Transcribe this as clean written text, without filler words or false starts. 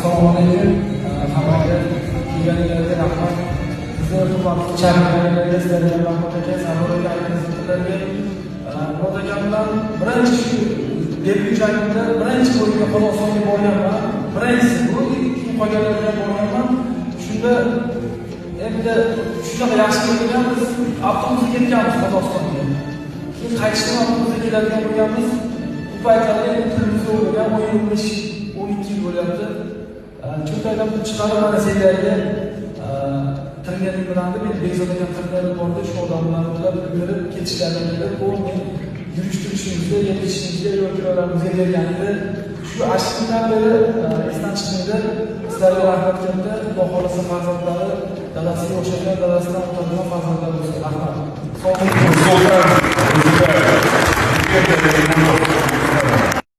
Assalomu alaykum. Hammaga kelganingizga rahmat. Sizni vaqt chaqirganingiz sizlarga rahmat aka, sabrga aytganingizlarga Murodjon bilan birinchi debut jangda birinchi o'yinga Qozog'istonga borganman. Birinchisi bu ikki qolganlarga borganman. Shunda endi shunaqa yaxshi bo'lganmiz, avtobusga ketganmiz Qozog'istonga. Keyin qaytishda avtobusga keladigan bo'lganmiz. Bu paytlarda tilimiz o'rgan 15-12 yil bo'lyapti. Cho'ntakdan chiqarib mana senlarga tirganing bilan men bezovtagan tirganim borda shu odamlar bilan yurib ketishlarini bilib, bu men yurishtirishimizda, yetishishimizda, yo'lkirolarimizga berganida shu ashqdan beri esdan chiqmaydi. Sizlarga rahmat katta. Xudo xolasa farzandlari dadasiga o'xshagan, dadasidan o'tadigan farzandlar bo'lsin. Rahmat. Sog' bo'ling.